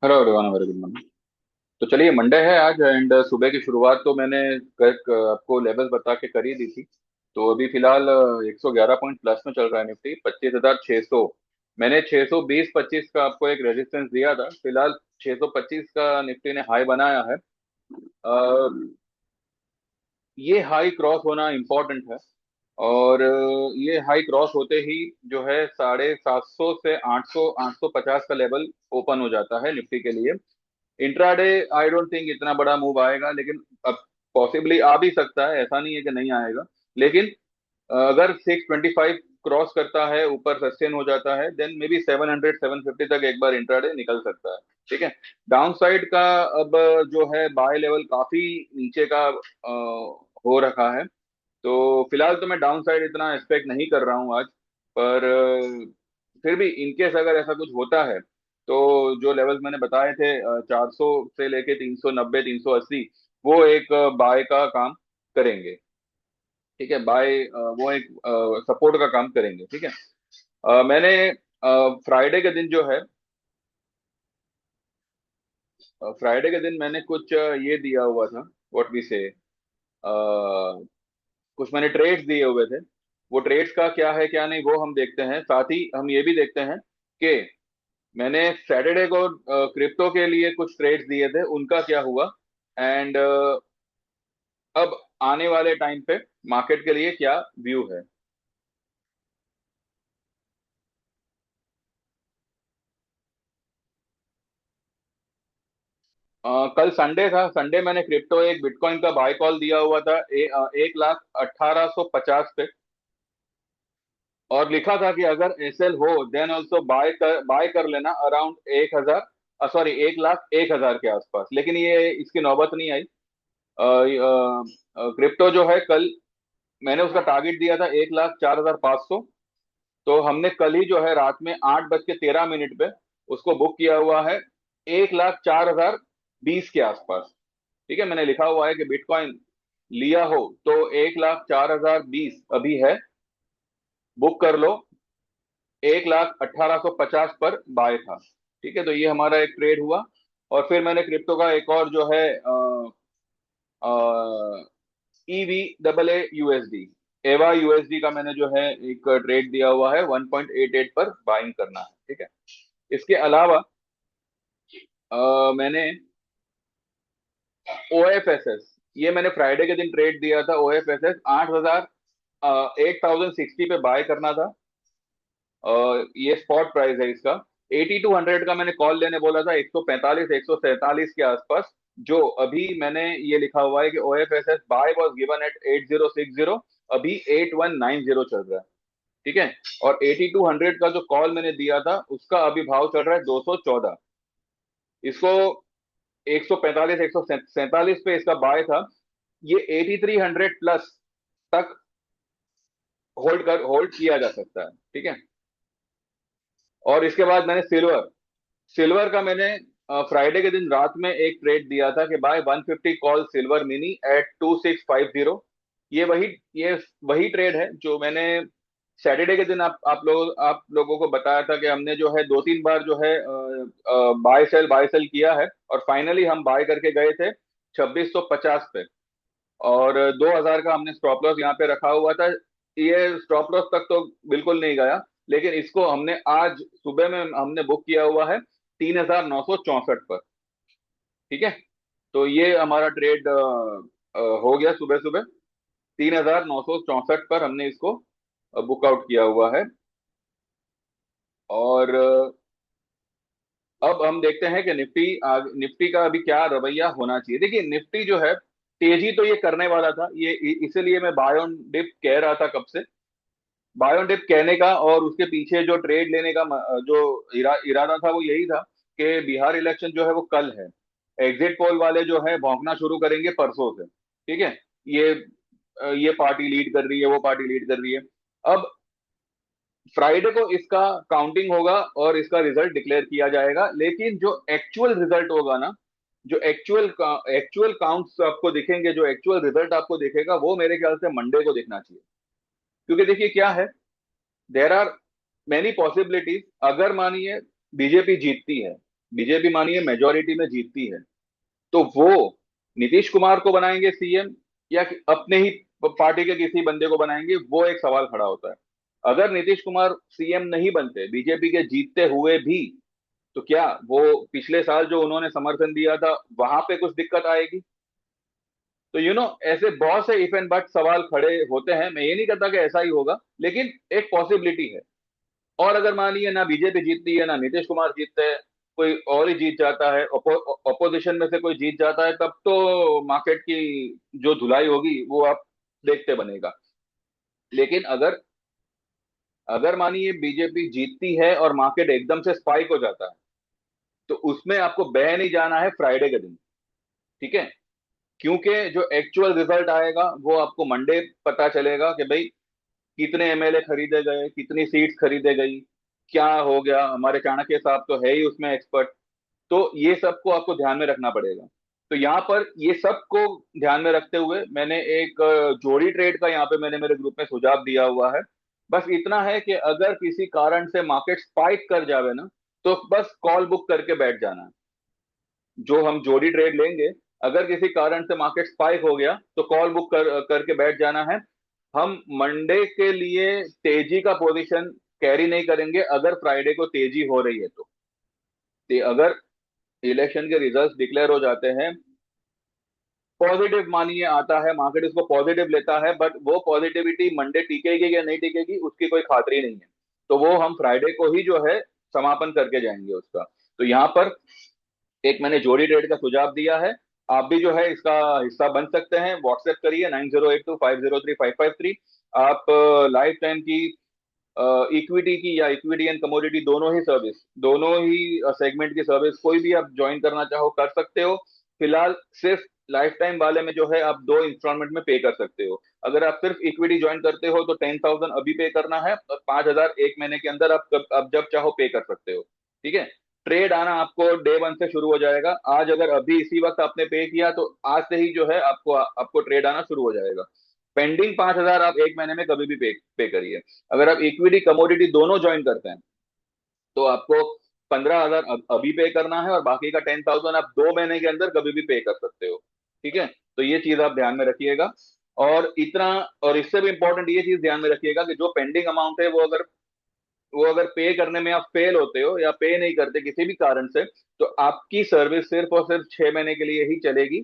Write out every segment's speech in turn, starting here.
Hello everyone, very good morning. तो चलिए, Monday है आज एंड सुबह की शुरुआत तो मैंने आपको लेवल बता के कर ही दी थी। तो अभी फिलहाल 111 पॉइंट प्लस में चल रहा है निफ्टी 25,600। मैंने 620 25 का आपको एक रेजिस्टेंस दिया था। फिलहाल 625 का निफ्टी ने हाई बनाया है। ये हाई क्रॉस होना इम्पोर्टेंट है। और ये हाई क्रॉस होते ही जो है 750 से 800 850 का लेवल ओपन हो जाता है निफ्टी के लिए। इंट्राडे आई डोंट थिंक इतना बड़ा मूव आएगा, लेकिन अब पॉसिबली आ भी सकता है, ऐसा नहीं है कि नहीं आएगा। लेकिन अगर 625 क्रॉस करता है, ऊपर सस्टेन हो जाता है, देन मे बी 700 750 तक एक बार इंट्राडे निकल सकता है। ठीक है। डाउन साइड का अब जो है बाय लेवल काफी नीचे का हो रखा है। तो फिलहाल तो मैं डाउन साइड इतना एक्सपेक्ट नहीं कर रहा हूँ आज। पर फिर भी इनकेस अगर ऐसा कुछ होता है तो जो लेवल्स मैंने बताए थे 400 से लेके 390 380, वो एक बाय का काम करेंगे। ठीक है, बाय वो एक सपोर्ट का काम करेंगे। ठीक है। मैंने फ्राइडे के दिन जो है, फ्राइडे के दिन मैंने कुछ ये दिया हुआ था, व्हाट वी से, कुछ मैंने ट्रेड्स दिए हुए थे। वो ट्रेड्स का क्या है क्या नहीं वो हम देखते हैं, साथ ही हम ये भी देखते हैं कि मैंने सैटरडे को क्रिप्टो के लिए कुछ ट्रेड्स दिए थे, उनका क्या हुआ। एंड अब आने वाले टाइम पे मार्केट के लिए क्या व्यू है। कल संडे था, संडे मैंने क्रिप्टो एक बिटकॉइन का बाय कॉल दिया हुआ था 1,1850 पे। और लिखा था कि अगर एसएल हो देन ऑल्सो बाय कर लेना अराउंड 1,000, सॉरी 1,01,000 के आसपास। लेकिन ये इसकी नौबत नहीं आई। क्रिप्टो जो है कल मैंने उसका टारगेट दिया था 1,04,500। तो हमने कल ही जो है रात में 8:13 पे उसको बुक किया हुआ है 1,04,020 के आसपास। ठीक है, मैंने लिखा हुआ है कि बिटकॉइन लिया हो तो 1,04,020 अभी है, बुक कर लो। 1,1850 पर बाय था। ठीक है, तो ये हमारा एक ट्रेड हुआ। और फिर मैंने क्रिप्टो का एक और जो है ईवी डबल ए यूएसडी, एवा यूएसडी का मैंने जो है एक ट्रेड दिया हुआ है 1.88 पर बाइंग करना है। ठीक है। इसके अलावा मैंने ओएफएसएस, ये मैंने फ्राइडे के दिन ट्रेड दिया था। ओएफएसएस 8,000 8,060 पे बाय करना था। ये स्पॉट प्राइस है इसका। 8200 का मैंने कॉल लेने बोला था, 145 147 के आसपास। जो अभी मैंने ये लिखा हुआ है कि OFSS buy was given at 8060, अभी 8190 चल रहा है। ठीक है। और 8200 का जो कॉल मैंने दिया था उसका अभी भाव चल रहा है 214। इसको 145 147 पे इसका बाय था। ये 8300 प्लस तक होल्ड किया जा सकता है। ठीक है। और इसके बाद मैंने सिल्वर, सिल्वर का मैंने फ्राइडे के दिन रात में एक ट्रेड दिया था कि buy 150 call silver mini at 2650। ये वही ये वही ट्रेड है जो मैंने सैटरडे के दिन आप लोगों को बताया था कि हमने जो है दो तीन बार जो है बाय सेल किया है, और फाइनली हम बाय करके गए थे 2650 पे। और 2,000 का हमने स्टॉप लॉस यहाँ पे रखा हुआ था। ये स्टॉप लॉस तक तो बिल्कुल नहीं गया, लेकिन इसको हमने आज सुबह में हमने बुक किया हुआ है 3,964 पर। ठीक है। तो ये हमारा ट्रेड हो गया सुबह सुबह। 3,964 पर हमने इसको बुक आउट किया हुआ है। और अब हम देखते हैं कि निफ्टी का अभी क्या रवैया होना चाहिए। देखिए, निफ्टी जो है तेजी तो ये करने वाला था, ये इसीलिए मैं बाय ऑन डिप कह रहा था कब से। बाय ऑन डिप कहने का और उसके पीछे जो ट्रेड लेने का जो इरादा था वो यही था कि बिहार इलेक्शन जो है वो कल है। एग्जिट पोल वाले जो है भौंकना शुरू करेंगे परसों से। ठीक है। ये पार्टी लीड कर रही है, वो पार्टी लीड कर रही है। अब फ्राइडे को इसका काउंटिंग होगा और इसका रिजल्ट डिक्लेयर किया जाएगा। लेकिन जो एक्चुअल रिजल्ट होगा ना, जो एक्चुअल काउंट्स आपको दिखेंगे, जो एक्चुअल रिजल्ट आपको दिखेगा, वो मेरे ख्याल से मंडे को दिखना चाहिए। क्योंकि देखिए क्या है, देर आर मेनी पॉसिबिलिटीज। अगर मानिए बीजेपी जीतती है, बीजेपी मानिए मेजोरिटी में जीतती है, तो वो नीतीश कुमार को बनाएंगे सीएम या अपने ही पार्टी के किसी बंदे को बनाएंगे, वो एक सवाल खड़ा होता है। अगर नीतीश कुमार सीएम नहीं बनते बीजेपी के जीतते हुए भी, तो क्या वो पिछले साल जो उन्होंने समर्थन दिया था वहां पे कुछ दिक्कत आएगी? तो ऐसे बहुत से इफ एंड बट सवाल खड़े होते हैं। मैं ये नहीं कहता कि ऐसा ही होगा, लेकिन एक पॉसिबिलिटी है। और अगर मानिए ना बीजेपी जीतती है ना नीतीश कुमार जीतते हैं, कोई और ही जीत जाता है, ऑपोजिशन में से कोई जीत जाता है, तब तो मार्केट की जो धुलाई होगी वो आप देखते बनेगा। लेकिन अगर अगर मानिए बीजेपी जीतती है और मार्केट एकदम से स्पाइक हो जाता है, तो उसमें आपको बह नहीं जाना है फ्राइडे के दिन। ठीक है? क्योंकि जो एक्चुअल रिजल्ट आएगा वो आपको मंडे पता चलेगा कि भाई कितने एमएलए खरीदे गए, कितनी सीट्स खरीदे गई, क्या हो गया। हमारे चाणक्य साहब तो है ही उसमें एक्सपर्ट। तो ये सबको आपको ध्यान में रखना पड़ेगा। तो यहाँ पर ये सबको ध्यान में रखते हुए मैंने एक जोड़ी ट्रेड का यहाँ पे मैंने मेरे ग्रुप में सुझाव दिया हुआ है। बस इतना है कि अगर किसी कारण से मार्केट स्पाइक कर जावे ना, तो बस कॉल बुक करके बैठ जाना है। जो हम जोड़ी ट्रेड लेंगे, अगर किसी कारण से मार्केट स्पाइक हो गया तो कॉल बुक करके बैठ जाना है। हम मंडे के लिए तेजी का पोजीशन कैरी नहीं करेंगे अगर फ्राइडे को तेजी हो रही है तो। अगर इलेक्शन के रिजल्ट्स डिक्लेयर हो जाते हैं, पॉजिटिव मानिए आता है, मार्केट इसको पॉजिटिव लेता है, बट वो पॉजिटिविटी मंडे टिकेगी या नहीं टिकेगी उसकी कोई खातरी नहीं है। तो वो हम फ्राइडे को ही जो है समापन करके जाएंगे उसका। तो यहाँ पर एक मैंने जोड़ी ट्रेड का सुझाव दिया है। आप भी जो है इसका हिस्सा बन सकते हैं। व्हाट्सएप करिए 9082503553। आप लाइफ टाइम की इक्विटी की या इक्विटी एंड कमोडिटी दोनों ही सर्विस, दोनों ही सेगमेंट की सर्विस कोई भी आप ज्वाइन करना चाहो कर सकते हो। फिलहाल सिर्फ लाइफ टाइम वाले में जो है आप 2 इंस्टॉलमेंट में पे कर सकते हो। अगर आप सिर्फ इक्विटी ज्वाइन करते हो तो 10,000 अभी पे करना है, और 5,000 एक महीने के अंदर आप जब चाहो पे कर सकते हो। ठीक है? ट्रेड आना आपको डे 1 से शुरू हो जाएगा। आज अगर अभी इसी वक्त आपने पे किया तो आज से ही जो है आपको आपको ट्रेड आना शुरू हो जाएगा। पेंडिंग 5,000 आप एक महीने में कभी भी पे करिए। अगर आप इक्विटी कमोडिटी दोनों ज्वाइन करते हैं तो आपको 15,000 अभी पे करना है, और बाकी का 10,000 आप 2 महीने के अंदर कभी भी पे कर सकते हो। ठीक है? तो ये चीज आप ध्यान में रखिएगा। और इतना, और इससे भी इंपॉर्टेंट ये चीज ध्यान में रखिएगा कि जो पेंडिंग अमाउंट है वो अगर पे करने में आप फेल होते हो या पे नहीं करते किसी भी कारण से, तो आपकी सर्विस सिर्फ और सिर्फ 6 महीने के लिए ही चलेगी।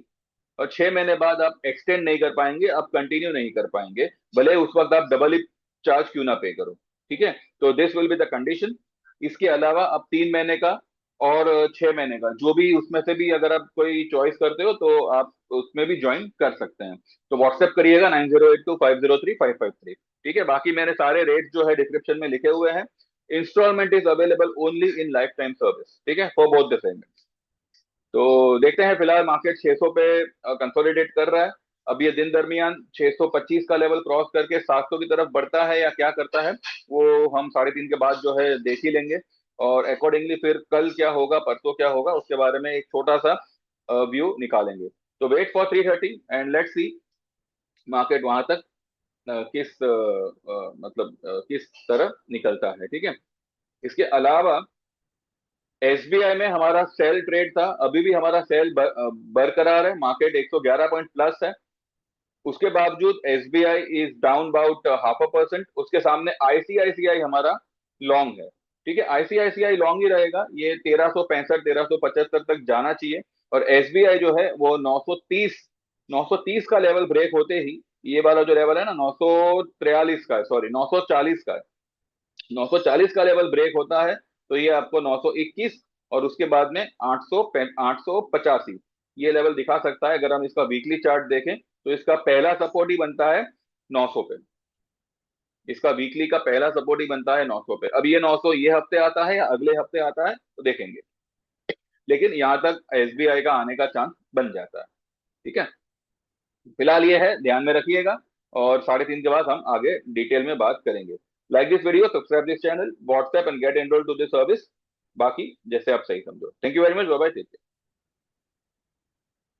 और 6 महीने बाद आप एक्सटेंड नहीं कर पाएंगे, आप कंटिन्यू नहीं कर पाएंगे, भले उस वक्त आप डबल ही चार्ज क्यों ना पे करो। ठीक है? तो this will be the condition. इसके अलावा आप 3 महीने का और 6 महीने का जो भी उसमें से भी अगर आप कोई चॉइस करते हो तो आप उसमें भी ज्वाइन कर सकते हैं। तो व्हाट्सएप करिएगा 9082503553। ठीक है? बाकी मैंने सारे रेट जो है डिस्क्रिप्शन में लिखे हुए हैं। Installment is available only in lifetime service. ठीक है? For both the segment. तो देखते हैं, फिलहाल मार्केट 600 पे कंसोलिडेट कर रहा है। अब ये दिन दरमियान 625 का लेवल क्रॉस करके 700 की तरफ बढ़ता है या क्या करता है, वो हम 3:30 के बाद जो है देख ही लेंगे। और अकॉर्डिंगली फिर कल क्या होगा परसों क्या होगा उसके बारे में एक छोटा सा व्यू निकालेंगे। तो wait for 3:30 and let's see market वहां तक किस तरह निकलता है। ठीक है? इसके अलावा एसबीआई में हमारा सेल ट्रेड था, अभी भी हमारा सेल बरकरार है। मार्केट 111 पॉइंट प्लस है। उसके बावजूद एसबीआई इज डाउन अबाउट 0.5%। उसके सामने आईसीआईसीआई हमारा लॉन्ग है। ठीक है? आईसीआईसीआई लॉन्ग ही रहेगा, ये 1365 1375 तक जाना चाहिए। और एसबीआई जो है वो 930 का लेवल ब्रेक होते ही, ये वाला जो लेवल है ना 943 का है, सॉरी 940 का है, 940 का लेवल ब्रेक होता है तो ये आपको 921 और उसके बाद में 885 ये लेवल दिखा सकता है। अगर हम इसका वीकली चार्ट देखें तो इसका पहला सपोर्ट ही बनता है 900 पे। इसका वीकली का पहला सपोर्ट ही बनता है 900 पे। अब ये 900 ये हफ्ते आता है या अगले हफ्ते आता है तो देखेंगे, लेकिन यहां तक एसबीआई का आने का चांस बन जाता है। ठीक है? फिलहाल ये है, ध्यान में रखिएगा। और 3:30 के बाद हम आगे डिटेल में बात करेंगे। Like this video, subscribe this channel, WhatsApp and get enroll to this service. बाकी जैसे आप सही समझो। Thank you very much, bye bye.